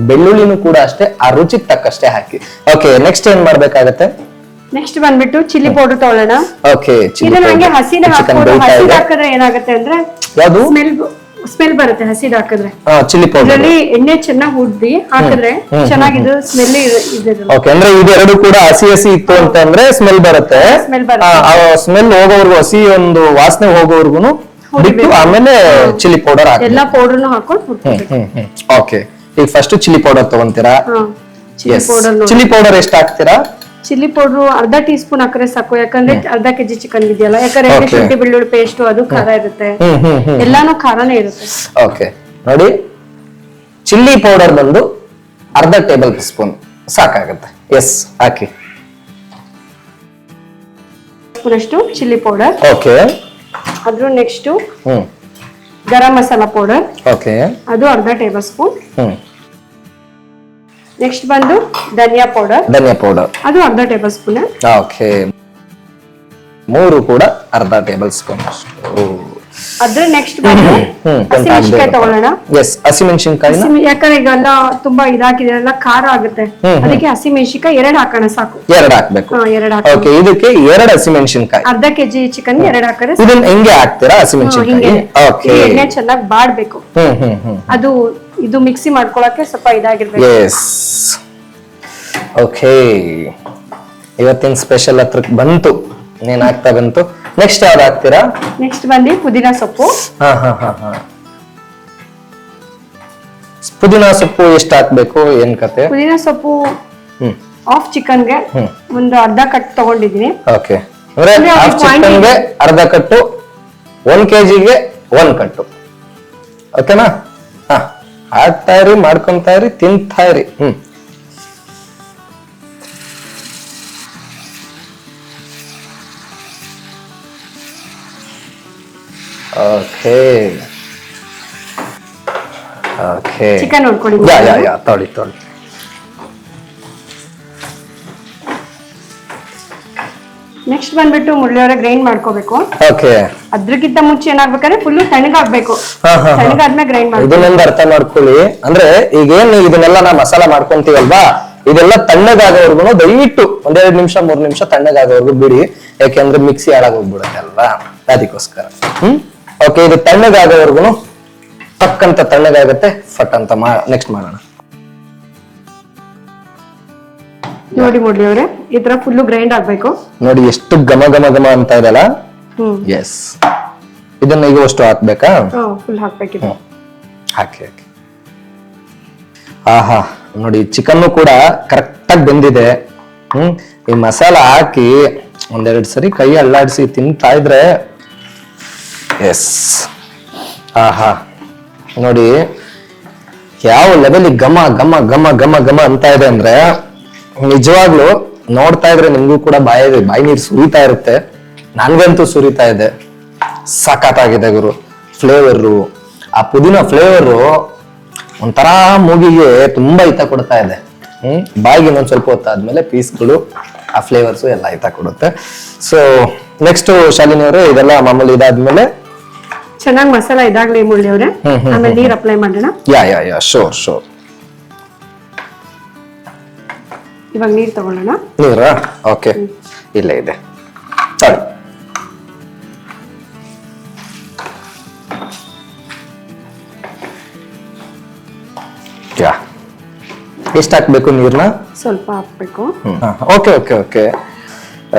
ಬೆಳ್ಳುಳ್ಳಿನೂ ಕೂಡ ಅಷ್ಟೇ, ಆ ರುಚಿಗೆ ತಕ್ಕಷ್ಟೇ ಹಾಕಿ. ಓಕೆ, ನೆಕ್ಸ್ಟ್ ಏನ್ ಮಾಡ್ಬೇಕಾಗತ್ತೆ? ನೆಕ್ಸ್ಟ್ ಬಂದ್ಬಿಟ್ಟು ಚಿಲ್ಲಿ ಪೌಡರ್ ತಗೊಳ್ಳೋಣ. ಓಕೆ, ಇದನ್ನ ಹಂಗೆ ಹಸಿನ ಹಾಕ್ಬೋದು. ಹಸಿದ ಹಾಕಿದ್ರೆ ಏನಾಗುತ್ತೆ ಅಂದ್ರೆ ಯಾವುದು ಸ್ಮೆಲ್ ಬರುತ್ತೆ ಹಸಿದ ಹಾಕಿದ್ರೆ. ಚಿಲ್ಲಿ ಪೌಡರ್ ಇದರಲ್ಲಿ ಎಣ್ಣೆ ಚೆನ್ನಾಗಿ ಹುಡ್ದಿ ಹಾಕಿದ್ರೆ ಚೆನ್ನಾಗಿದ್ದು ಸ್ಮೆಲ್ ಇದೆ. ಓಕೆ, ಅಂದ್ರೆ ಇದೆರಡು ಕೂಡ ಹಸಿ ಇತ್ತು ಅಂತಂದ್ರೆ ಸ್ಮೆಲ್ ಬರುತ್ತೆ. ಸ್ಮೆಲ್ ಹೋಗೋವರೆಗೂ, ಹಸಿ ಒಂದು ವಾಸನೆ ಹೋಗೋವರೆಗೂ ಬಿಟ್ಟು ಆಮೇಲೆ ಚಿಲ್ಲಿ ಪೌಡರ್ ಹಾಕಿ ಎಲ್ಲಾ ಪೌಡರ್ನು ಹಾಕೊಂಡು ಹುಡ್ಕೋಬೇಕು. ಓಕೆ, ಈಗ ಫಸ್ಟ್ ಚಿಲ್ಲಿ ಪೌಡರ್ ತಗೊಂತೀರಾ? ಚಿಲ್ಲಿ ಪೌಡರ್ ಎಷ್ಟು ಹಾಕ್ತೀರಾ? ಚಿಲ್ಲಿ ಪೌಡರ್ 1/2 ಟೀ ಸ್ಪೂನ್ ಹಾಕಿದ್ರೆ ಸಾಕು, ಯಾಕಂದ್ರೆ 1/2 kg ಚಿಕನ್ ಇದೆಯಲ್ಲ, ಯಾಕಂದ್ರೆ ಶುಂಠಿ ಬೆಳ್ಳುಳ್ಳಿ ಪೇಸ್ಟ್ ಅದು ಖಾರ ಇರುತ್ತೆ, ಎಲ್ಲಾನು ಖಾರನೇ ಇರುತ್ತೆ. ಓಕೆ, ನೋಡಿ ಚಿಲ್ಲಿ ಪೌಡರ್ ಬಂದು 1/2 ಟೇಬಲ್ ಸ್ಪೂನ್ ಸಾಕಾಗುತ್ತೆ. ಎಸ್, ಹಾಕಿ. ಸ್ಪೂನ್ ಅಷ್ಟು ಚಿಲ್ಲಿ ಪೌಡರ್. ಓಕೆ, ಅದ್ರ ನೆಕ್ಸ್ಟ್ ಗರಂ ಮಸಾಲಾ ಪೌಡರ್. ಓಕೆ, ಅದು 1/2 ಟೇಬಲ್ ಸ್ಪೂನ್. ನೆಕ್ಸ್ಟ್ ಬಂದು ಧನಿಯಾ ಪೌಡರ್. ಅದು 1/2 ಟೇಬಲ್ ಸ್ಪೂನ್. ಓಕೆ, 3 ಕೂಡ 1/2 ಟೇಬಲ್ ಸ್ಪೂನ್ ಅಷ್ಟು. ಅದ್ರ ನೆಕ್ಸ್ಟ್ ಬಂದು ಹಸಿಮೆಣಸಿನಕಾಯಿ ತಗೊಳ್ಳೋಣ. ಎಸ್, ಹಸಿಮೆಣಸಿನಕಾಯಿ, ಯಾಕಂದ್ರೆ ಈಗೆಲ್ಲ ತುಂಬಾ ಇದಾಕಿದೆ, ಎಲ್ಲ ಖಾರ ಆಗುತ್ತೆ, ಅದಕ್ಕೆ ಹಸಿಮೆಣಸಿನಕಾಯಿ 2 ಹಾಕೋಣ ಸಾಕು. 2 ಹಾಕ್ಬೇಕು. 2 ಹಾಕಿ. ಓಕೆ, ಇದಕ್ಕೆ 2 ಹಸಿಮೆಣಸಿನಕಾಯಿ. 1/2 kg ಚಿಕನ್ 2 ಹಾಕಿದ್ರೆ ಇದನ್ನ ಹೆಂಗೆ ಹಾಕ್ತೀರಾ ಹಸಿಮೆಣಸಿನಕಾಯಿ? ಓಕೆ, ಎಣ್ಣೆ ಚೆನ್ನಾಗಿ ಬಾಡ್ಬೇಕು. ಅದು ಇದು ಮಿಕ್ಸಿ ಮಾಡ್ಕೊಳಕ್ಕೆ ಸ್ವಲ್ಪ ಇದಾಗಿರ್ಬೇಕು. ಎಸ್, ಓಕೆ, ಇವತ್ತಿನ ಸ್ಪೆಷಲ್ ಹತ್ರಕ್ಕೆ ಬಂತು, ಏನ್ ಆಗ್ತಾ ಬಂತು. ನೆಕ್ಸ್ಟ್ ಯಾವ್ದು ಹಾಕ್ತೀರಾ? ನೆಕ್ಸ್ಟ್ ಬಂದು ಪುದೀನಾ ಸೊಪ್ಪು. ಪುದೀನಾ ಸೊಪ್ಪು ಎಷ್ಟು ಹಾಕ್ಬೇಕು, ಏನ್ ಕತೆ? ಪುದೀನಾ ಸೊಪ್ಪು ಹಾಫ್ ಚಿಕನ್ಗೆ ಒಂದು 1/2 ಕಟ್ ತಗೊಂಡಿದೀನಿ. ಓಕೆ, ಅಂದ್ರೆ ಹಾಫ್ ಚಿಕನ್ಗೆ 1/2 ಕಟ್ಟು, 1 kgಗೆ 1 ಕಟ್ಟು. ಓಕೆನಾ? ಹಾಕ್ತಾ ಇರಿ, ಮಾಡ್ಕೊಂತಾ ಇರಿ, ತಿಂತಾ ಇರಿ. ಓಕೆ, ಓಕೆ, ಚಿಕನ್ ನೋಡ್ಕೊಳ್ಳಿ. ತೊಳಿ. ನೆಕ್ಸ್ಟ್ ಬಂದ್ಬಿಟ್ಟು ಮುಳ್ಳಿಯವರ ಗ್ರೈಂಡ್ ಮಾಡ್ಕೋಬೇಕು. ಓಕೆ, ಅದ್ರಕ್ಕಿಂತ ಮುಂಚೆ ಏನಾಗ್ಬೇಕಂದ್ರೆ ಫುಲ್ ತಣ್ಣಗಾಗ್ಬೇಕು. ತಣ್ಣಗಾದ್ಮೇಲೆ ಗ್ರೈಂಡ್ ಮಾಡಿ. ಇದನ್ನೊಂದು ಅರ್ಥ ಮಾಡ್ಕೊಳ್ಳಿ. ಅಂದ್ರೆ ಈಗೇನು ಇದನ್ನೆಲ್ಲ ನಾ ಮಸಾಲ ಮಾಡ್ಕೊಂತೀವಲ್ವಾ, ಇದೆಲ್ಲ ತಣ್ಣಗಾಗೋವರ್ಗು ದಯವಿಟ್ಟು 1-2 ನಿಮಿಷ 3 ನಿಮಿಷ ತಣ್ಣಗಾಗೋವರ್ಗು ಬಿಡಿ, ಯಾಕೆಂದ್ರೆ ಮಿಕ್ಸಿ ಹಾಳಾಗೋಗ್ಬಿಡುತ್ತೆ ಅಲ್ವಾ, ಅದಕ್ಕೋಸ್ಕರ. ಓಕೆ, ಇದು ತಣ್ಣಗಾಗೋವರ್ಗು ಪಕ್ಕಂತ ತಣ್ಣಗಾಗತ್ತೆ, ಫಟ್ ಅಂತ ನೆಕ್ಸ್ಟ್ ಮಾಡೋಣ. ನೋಡಿ ಮುಳ್ಳಿಯವರೇ, ಈ ತರ ಫುಲ್ ಗ್ರೈಂಡ್ ಆಗ್ಬೇಕು. ನೋಡಿ ಎಷ್ಟು ಘಮ ಘಮ ಘಮ ಅಂತ ಇದೆಲ್ಲ. ಎಸ್, ಇದನ್ನ ಈಗ ಅಷ್ಟು ಹಾಕ್ಬೇಕಾ? ಫುಲ್ ಹಾಕ್ಬೇಕಿದೆ. ಹಾಕಿ. ಆಹಾ ನೋಡಿ ಚಿಕನ್ನು ಕೂಡ ಕರೆಕ್ಟ್ ಆಗಿ ಬೆಂದಿದೆ. ಈ ಮಸಾಲ ಹಾಕಿ ಒಂದೆರಡು ಸರಿ ಕೈ ಅಲ್ಲಾಡಿಸಿ ತಿಂತಾ ಇದ್ರೆ ಎಸ್ ಆಹಾ ನೋಡಿ ಯಾವ ಲೆವೆಲ್ ಘಮ ಘಮ ಘಮ ಘಮ ಘಮ ಅಂತ ಇದೆ ಅಂದ್ರೆ ನಿಜವಾಗ್ಲು ನೋಡ್ತಾ ಇದ್ರೆ ನಿಮ್ಗೂ ಕೂಡ ಬಾಯಿ ನೀರು ಸುರಿತಾ ಇರುತ್ತೆ. ನನ್ಗಂತೂ ಸುರಿತಾ ಇದೆ. ಸಖತ್ತಾಗಿದೆ ಗುರು. ಫ್ಲೇವರು ಆ ಪುದೀನ ಫ್ಲೇವರು ಒಂಥರ ಮೂಗಿಗೆ ತುಂಬಾ ಹಿತ ಕೊಡ್ತಾ ಇದೆ. ಬಾಯಿಗೆ ಇನ್ನೊಂದ್ ಸ್ವಲ್ಪ ಹೊತ್ತಾದ್ಮೇಲೆ ಪೀಸ್ಗಳು ಆ ಫ್ಲೇವರ್ಸ್ ಎಲ್ಲ ಹಿತ ಕೊಡುತ್ತೆ. ಸೊ ನೆಕ್ಸ್ಟ್ ಶಾಲಿನಿ ಅವರೇ ಇದೆಲ್ಲ ಮಾಮೂಲಿ ಇದಾದ್ಮೇಲೆ ಚೆನ್ನಾಗಿ ಮಸಾಲ ಇದಾಗ್ಲಿ ಮುಳ್ಳಿ ಅವ್ರೆ, ಆಮೇಲೆ ನೀರ್ ಅಪ್ಲೈ ಮಾಡೋಣ. ಯಾ ಶೋರ್ ಇವಾಗ ನೀರ್ ತಗೊಳ್ಳೋಣ. ನೀರಾ? ಓಕೆ, ಇಲ್ಲೇ ಇದೆ. ಸರಿ, ಯಾ ಎಷ್ಟು ಹಾಕ್ಬೇಕು ನೀರ್ನ? ಸ್ವಲ್ಪ ಹಾಕ್ಬೇಕು. ಓಕೆ ಓಕೆ ಓಕೆ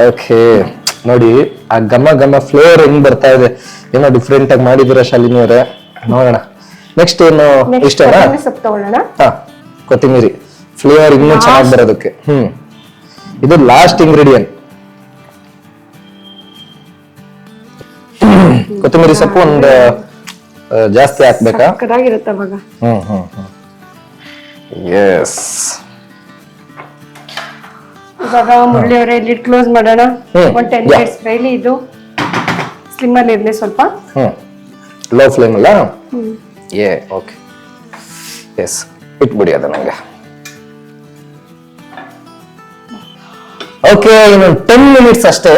ಓಕೆ ನೋಡಿ ಆ ಘಮ ಘಮ ಫ್ಲೇವರ್ ಹೆಂಗ್ ಬರ್ತಾ ಇದೆ. ಏನೋ ಡಿಫ್ರೆಂಟ್ ಆಗಿ ಮಾಡಿದಿರ ಶಾಲಿನಿ ಅವರೇ. ನೋಡೋಣ ನೆಕ್ಸ್ಟ್ ಏನು ಇಷ್ಟನಾ? ಸೊಪ್ಪು ತಗೊಳ್ಳೋಣ. ಹಾ, ಕೊತ್ತಂಬರಿ ಫ್ಲೇವರ್ ಇನ್ನೂ ಚೆನ್ನಾಗಿ ಬರೋದಕ್ಕೆ. ಇದು ಲಾಸ್ಟ್ ಇಂಗ್ರೀಡಿಯಂಟ್. ಕೊತ್ತಂಬರಿ ಸೊಪ್ಪು ಒಂದು ಜಾಸ್ತಿ ಹಾಕ್ಬೇಕಾ? ಸಕ್ಕತ್ತಾಗಿರುತ್ತೆ ಅವಾಗ. ಎಸ್. ಇವಾಗ ಮುರಳಿ ಅವರೇ ಲಿಡ್ ಕ್ಲೋಸ್ ಮಾಡೋಣ. ಒಂದು 10 ಮಿನಿಟ್ಸ್ ಫ್ರೈಲಿ ಇದು ಸ್ಲಿಮ್ ಅಲ್ಲಿ ಇರ್ಲಿ ಸ್ವಲ್ಪ. ಲೋ ಫ್ಲೇಮ್ ಅಲ್ಲ? ಓಕೆ ಎಸ್, ಇಟ್ಬಿಡಿ ಅದು ನಂಗೆ. ಓಕೆ, ಇನ್ನೊಂದು 10 ಮಿನಿಟ್ಸ್ ಅಷ್ಟೇ.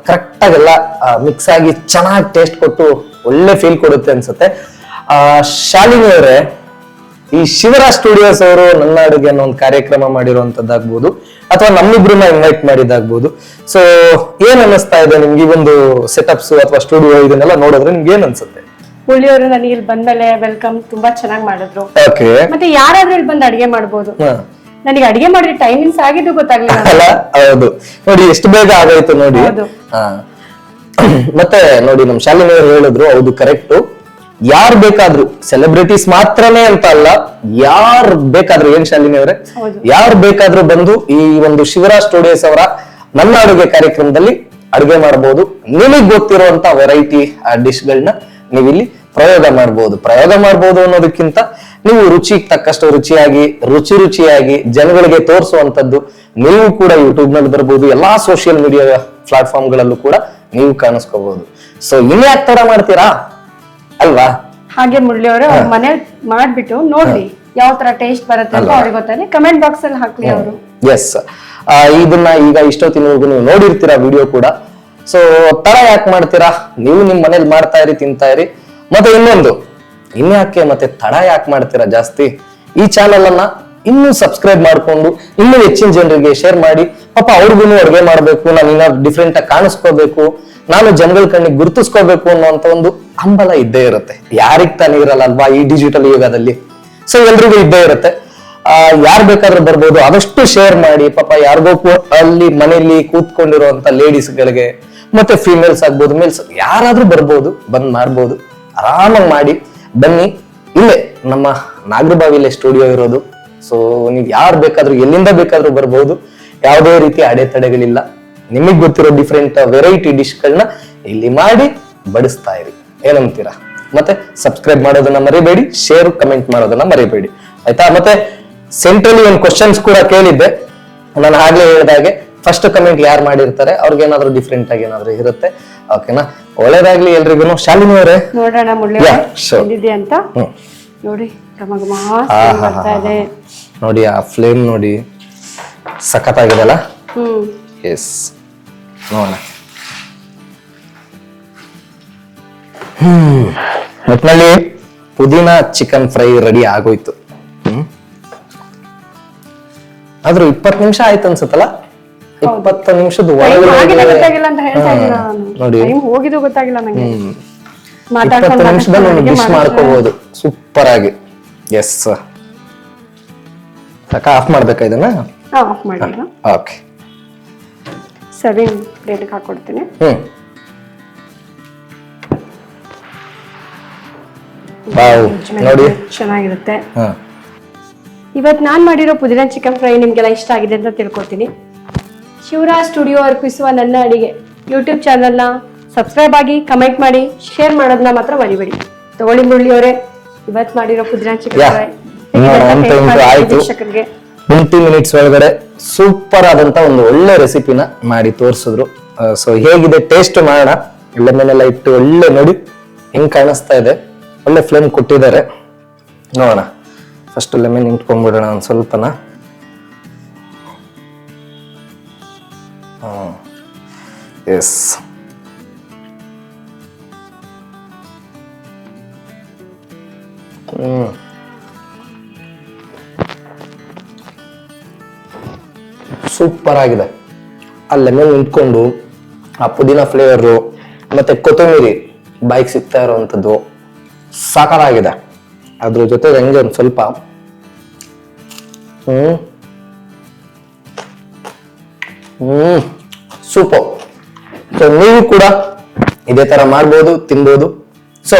ಕರೆಕ್ಟ್ ಆಗೆಲ್ಲ ಮಿಕ್ಸ್ ಆಗಿ ಚೆನ್ನಾಗಿ ಟೇಸ್ಟ್ ಕೊಟ್ಟು ಒಳ್ಳೆ ಫೀಲ್ ಕೊಡುತ್ತೆ ಅನ್ಸುತ್ತೆ. ಶಾಲಿನಿ ಅವರೇ, ಈ ಶಿವರಾಜ್ ಸ್ಟುಡಿಯೋಸ್ ಅವರು ನನ್ನ ಅಡುಗೆ ಅನ್ನೋ ಒಂದು ಕಾರ್ಯಕ್ರಮ ಮಾಡಿರುವಂತದ್ದಾಗ್ಬೋದು ಅಥವಾ ನಮ್ಮಿಬ್ರನ್ನ ಇನ್ವೈಟ್ ಮಾಡಿದಾಗ್ಬೋದು. ಸೊ ಏನ್ ಅನ್ನಿಸ್ತಾ ಇದೆ ನಿಮ್ಗೆ ಈ ಒಂದು ಸೆಟಪ್ಸ್ ಅಥವಾ ಸ್ಟುಡಿಯೋ ಇದನ್ನೆಲ್ಲ ನೋಡಿದ್ರೆ ನಿಮ್ಗೆ ಏನ್ ಅನ್ಸುತ್ತೆ? ಮುರಳಿ ಅವರು ನನಗೆ ಇಲ್ಲಿ ಬಂದ್ಮೇಲೆ ವೆಲ್ಕಮ್ ತುಂಬಾ ಚೆನ್ನಾಗಿ ಮಾಡಿದ್ರು. ಓಕೆ, ಮತ್ತೆ ಯಾರಾದ್ರೂ ಇಲ್ಲಿ ಬಂದು ಅಡಿಗೆ ಮಾಡ್ಬೋದು. ನನಗೆ ಅಡಿಗೆ ಮಾಡಿದ್ರೆ ಟೈಮಿಂಗ್ಸ್ ಆಗಿದ್ದು ಗೊತ್ತಾಗ್ಲಿಲ್ಲ. ಅಲ್ಲ, ಹೌದು ನೋಡಿ ಎಷ್ಟು ಬೇಗ ಆಗೋಯ್ತು ನೋಡಿ. ಮತ್ತೆ ನೋಡಿ ನಮ್ ಶಾಲಿನಿ ಅವರು ಹೇಳಿದ್ರು, ಹೌದು ಕರೆಕ್ಟ್. ಯಾರು ಬೇಕಾದ್ರೂ ಸೆಲೆಬ್ರಿಟೀಸ್ ಮಾತ್ರನೇ ಅಂತ ಅಲ್ಲ, ಯಾರು ಬೇಕಾದ್ರೂ, ಏನ್ ಶಾಲಿನಿ ಅವರೇ, ಯಾರು ಬೇಕಾದ್ರೂ ಬಂದು ಈ ಒಂದು ಶಿವರಾಜ್ ಸ್ಟುಡಿಯೋಸ್ ಅವರ ನನ್ನ ಅಡುಗೆ ಕಾರ್ಯಕ್ರಮದಲ್ಲಿ ಅಡುಗೆ ಮಾಡಬಹುದು. ನಿಮಗ್ ಗೊತ್ತಿರುವಂತ ವೆರೈಟಿ ಡಿಶ್ ಗಳನ್ನ ನೀವಿಲ್ಲಿ ಪ್ರಯೋಗ ಮಾಡಬಹುದು ಅನ್ನೋದಕ್ಕಿಂತ ನೀವು ರುಚಿಗೆ ತಕ್ಕಷ್ಟು ರುಚಿಯಾಗಿ ಜನಗಳಿಗೆ ತೋರಿಸುವಂತದ್ದು ನೀವು ಕೂಡ ಯೂಟ್ಯೂಬ್ ನಲ್ಲಿ ಬರ್ಬೋದು. ಎಲ್ಲಾ ಸೋಷಿಯಲ್ ಮೀಡಿಯಾ ಪ್ಲಾಟ್ಫಾರ್ಮ್ ಗಳಲ್ಲೂ ಕೂಡ ನೀವು ಕಾಣಿಸ್ಕೋಬಹುದು. ಸೊ ಇನ್ಯಾಕ್ ತರ ಮಾಡ್ತೀರಾ ಅಲ್ವಾ? ಹಾಗೆ ಮುರಳಿ ಅವರು ಅವ್ರ ಮನೇಲಿ ಮಾಡ್ಬಿಟ್ಟು ನೋಡ್ಲಿ ಯಾವ ತರ ಟೇಸ್ಟ್ ಬರುತ್ತೆ ಅಂತ ಅವ್ರಿಗೆ ಗೊತ್ತಾಗಲಿ. ಕಮೆಂಟ್ ಬಾಕ್ಸ್ ಅಲ್ಲಿ ಹಾಕ್ಲಿ ಅವರು. ಎಸ್, ಇದನ್ನ ಈಗ ಇಷ್ಟೊತ್ತಿನವರೆಗೂ ನೀವು ನೋಡಿರ್ತೀರಾ ವಿಡಿಯೋ ಕೂಡ. ಸೊ ತರ ಯಾಕೆ ಮಾಡ್ತೀರಾ? ನೀವು ನಿಮ್ ಮನೇಲಿ ಮಾಡ್ತಾ ಇರಿ, ತಿಂತಾ ಇರಿ. ಮತ್ತೆ ಇನ್ನೊಂದು, ಇನ್ಯಾಕೆ ಮತ್ತೆ ತಡ ಯಾಕೆ ಮಾಡ್ತೀರಾ ಜಾಸ್ತಿ? ಈ ಚಾನೆಲ್ ಅನ್ನ ಇನ್ನೂ ಸಬ್ಸ್ಕ್ರೈಬ್ ಮಾಡ್ಕೊಂಡು ಇನ್ನೂ ಹೆಚ್ಚಿನ ಜನರಿಗೆ ಶೇರ್ ಮಾಡಿ. ಪಾಪ ಅವ್ರಿಗೂ ಅಡುಗೆ ಮಾಡ್ಬೇಕು, ನಾನು ಏನಾದ್ರು ಡಿಫ್ರೆಂಟ್ ಆಗಿ ಕಾಣಿಸ್ಕೋಬೇಕು, ನಾನು ಜನಗಳ ಕಣ್ಣಿಗೆ ಗುರುತಿಸ್ಕೋಬೇಕು ಅನ್ನುವಂತ ಒಂದು ಹಂಬಲ ಇದ್ದೇ ಇರುತ್ತೆ. ಯಾರಿಗ್ ತಾನೇ ಇರಲ್ಲ ಅಲ್ವಾ ಈ ಡಿಜಿಟಲ್ ಯುಗದಲ್ಲಿ? ಸೊ ಎಲ್ರಿಗೂ ಇದ್ದೇ ಇರುತ್ತೆ. ಯಾರು ಬೇಕಾದ್ರೂ ಬರ್ಬೋದು. ಆದಷ್ಟು ಶೇರ್ ಮಾಡಿ. ಪಾಪ ಯಾರಿಗೋ ಅಲ್ಲಿ ಮನೆಯಲ್ಲಿ ಕೂತ್ಕೊಂಡಿರುವಂತ ಲೇಡೀಸ್ ಗಳಿಗೆ, ಮತ್ತೆ ಫಿಮೇಲ್ಸ್ ಆಗ್ಬೋದು, ಮೇಲ್ಸ್ ಯಾರಾದ್ರೂ ಬರ್ಬೋದು, ಬಂದ್ ಮಾಡ್ಬೋದು. ಆರಾಮಾಗಿ ಮಾಡಿ ಬನ್ನಿ. ಇಲ್ಲೇ ನಮ್ಮ ನಾಗರಬಾವಿಲೆ ಸ್ಟುಡಿಯೋ ಇರೋದು. ಸೊ ನೀವ್ ಯಾರು ಬೇಕಾದ್ರೂ ಎಲ್ಲಿಂದ ಬೇಕಾದ್ರೂ ಬರ್ಬೋದು. ಯಾವುದೇ ರೀತಿ ಅಡೆತಡೆಗಳಿಲ್ಲ. ನಿಮಗ್ ಗೊತ್ತಿರೋ ಡಿಫ್ರೆಂಟ್ ವೆರೈಟಿ ಡಿಶ್ ಗಳನ್ನ ಇಲ್ಲಿ ಮಾಡಿ ಬಡಿಸ್ತಾ ಇರಿ. ಏನಂತೀರಾ? ಮತ್ತೆ ಸಬ್ಸ್ಕ್ರೈಬ್ ಮಾಡೋದನ್ನ ಮರಿಬೇಡಿ, ಶೇರ್ ಕಮೆಂಟ್ ಮಾಡೋದನ್ನ ಮರಿಬೇಡಿ, ಆಯ್ತಾ? ಮತ್ತೆ ಸೆಂಟ್ರಲಿ ಒಂದು ಕ್ವಶನ್ಸ್ ಕೂಡ ಕೇಳಿದ್ದೆ. ನಾನು ಆಗ್ಲೇ ಹೇಳಿದಾಗೆ ಫಸ್ಟ್ ಕಮೆಂಟ್ ಯಾರು ಮಾಡಿರ್ತಾರೆ ಅವ್ರಿಗೆ ಏನಾದ್ರು ಡಿಫ್ರೆಂಟ್ ಆಗಿ ಏನಾದ್ರು ಇರುತ್ತೆ. ಓಕೆನಾ? ಒಳ್ಳೇದಾಗ್ಲಿ ಎಲ್ರಿಗೂ. ಶಾಲಿನಿ ಅವರೇ ನೋಡೋಣ ಮುರಳಿ ಅವರೇ ಅಂತ ನೋಡಿ. ಬರ್ತಾ ಇದೆ ನೋಡಿ, ಆ ಫ್ಲೇಮ್ ನೋಡಿ, ಸಖತ್ತಾಗಿದೆ ಅಲ್ಲ? ಎಸ್, ನೋಡೋಣ. ಒಟ್ನಲ್ಲಿ ಪುದೀನ ಚಿಕನ್ ಫ್ರೈ ರೆಡಿ ಆಗೋಯ್ತು. ಆದ್ರೂ 20 ನಿಮಿಷ ಆಯ್ತು ಅನ್ಸುತ್ತಲ್ಲ? 20 ನಿಮಿಷದ ನೋಡಿ, ಹೋಗಿದ್ದು ಗೊತ್ತಾಗಿಲ್ಲ ನಂಗೆ. 20 ನಿಮಿಷದಲ್ಲಿ ಒಂದು ಡಿಶ್ ಮಾಡ್ಕೋಬಹುದು ಸೂಪರ್ ಆಗಿ. ಎಸ್, ಸಾಕ ಆಫ್ ಮಾಡ್ಬೇಕಾ ಇದನ್ನ? ಆಫ್ ಮಾಡಿ. ಓಕೆ, ಸರ್ವಿಂಗ್ ಪ್ಲೇಟ್ಗೆ ಹಾಕೊಡ್ತೀನಿ. ನೋಡಿ ಚೆನ್ನಾಗಿರುತ್ತೆ. ಇವತ್ತು ನಾನು ಮಾಡಿರೋ ಪುದೀನ ಚಿಕನ್ ಫ್ರೈ ನಿಮಗೆಲ್ಲ ಇಷ್ಟ ಆಗಿದೆ ಅಂತ ತಿಳ್ಕೊತೀನಿ. ಶಿವರಾಜ್ ಸ್ಟುಡಿಯೋ ಅರ್ಪಿಸುವ ನನ್ನ ಅಡಿಗೆ ಯೂಟ್ಯೂಬ್ ಚಾನಲ್ನ ಸಬ್ಸ್ಕ್ರೈಬ್ ಆಗಿ, ಕಮೆಂಟ್ ಮಾಡಿ, ಶೇರ್ ಮಾಡೋದನ್ನ ಮಾತ್ರ ಮರಿಬೇಡಿ. ತಗೊಳ್ಳಿ ಮುರಳಿ ಅವರೇ, ಇವತ್ತು ಮಾಡಿರೋ ಪುದೀನ ಚಿಕನ್ Yeah. ಫ್ರೈ ಆಯ್ತು. ವೀಕ್ಷಕರಿಗೆ 20 ಮಿನಿಟ್ಸ್ ಒಳಗಡೆ ಸೂಪರ್ ಆದಂತ ಒಂದು ಒಳ್ಳೆ ರೆಸಿಪಿನ ಮಾಡಿ ತೋರಿಸಿದ್ರು. ಸೊ ಹೇಗಿದೆ ಟೇಸ್ಟ್ ಮಾಡೋಣ. ಲೆಮನ್ ಎಲ್ಲ ಇಟ್ಟು ಒಳ್ಳೆ ನೋಡಿ ಹೆಂಗ್ ಕಾಣಿಸ್ತಾ ಇದೆ. ಒಳ್ಳೆ ಫ್ಲೇಮ್ ಕೊಟ್ಟಿದ್ದಾರೆ, ನೋಡೋಣ. ಫಸ್ಟ್ ಲೆಮನ್ ಇಟ್ಕೊಂಡ್ಬಿಡೋಣ ಒಂದ್ ಸ್ವಲ್ಪನ. ಎಸ್, ಸೂಪರ್ ಆಗಿದೆ. ಆ ಲೆಮನ್ ನಿಂತ್ಕೊಂಡು ಆ ಪುದೀನ ಫ್ಲೇವರು ಮತ್ತೆ ಕೊತ್ತಂಬರಿ ಬಾಯಿಗೆ ಸಿಗ್ತಾ ಇರೋವಂಥದ್ದು ಸಾಕಾಗಿದೆ. ಅದ್ರ ಜೊತೆ ಹೆಂಗೆ ಒಂದು ಸ್ವಲ್ಪ ಸೂಪರ್. ಸೊ ನೀವು ಕೂಡ ಇದೇ ತರ ಮಾಡ್ಬೋದು, ತಿನ್ಬೋದು. ಸೊ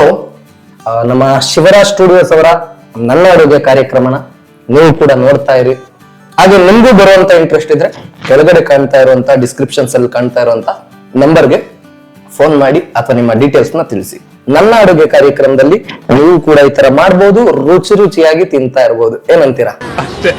ನಮ್ಮ ಶಿವರಾಜ್ ಸ್ಟುಡಿಯೋಸ್ ಅವರ ನನ್ನ ಅಡುಗೆ ಕಾರ್ಯಕ್ರಮನ ನೀವು ಕೂಡ ನೋಡ್ತಾ ಇರಿ. ಹಾಗೆ ನಿಮ್ಗೂ ಬರುವಂತ ಇಂಟ್ರೆಸ್ಟ್ ಇದ್ರೆ ಕೆಳಗಡೆ ಕಾಣ್ತಾ ಇರುವಂತ ಡಿಸ್ಕ್ರಿಪ್ಷನ್ಸ್ ಅಲ್ಲಿ ಕಾಣ್ತಾ ಇರುವಂತ ನಂಬರ್ಗೆ ಫೋನ್ ಮಾಡಿ ಅಥವಾ ನಿಮ್ಮ ಡೀಟೇಲ್ಸ್ ನ ತಿಳಿಸಿ. ನನ್ನ ಅಡುಗೆ ಕಾರ್ಯಕ್ರಮದಲ್ಲಿ ನೀವು ಕೂಡ ಈ ತರ ಮಾಡ್ಬೋದು, ರುಚಿಯಾಗಿ ತಿಂತಾ ಇರ್ಬೋದು. ಏನಂತೀರಾ? ಅಷ್ಟೇ.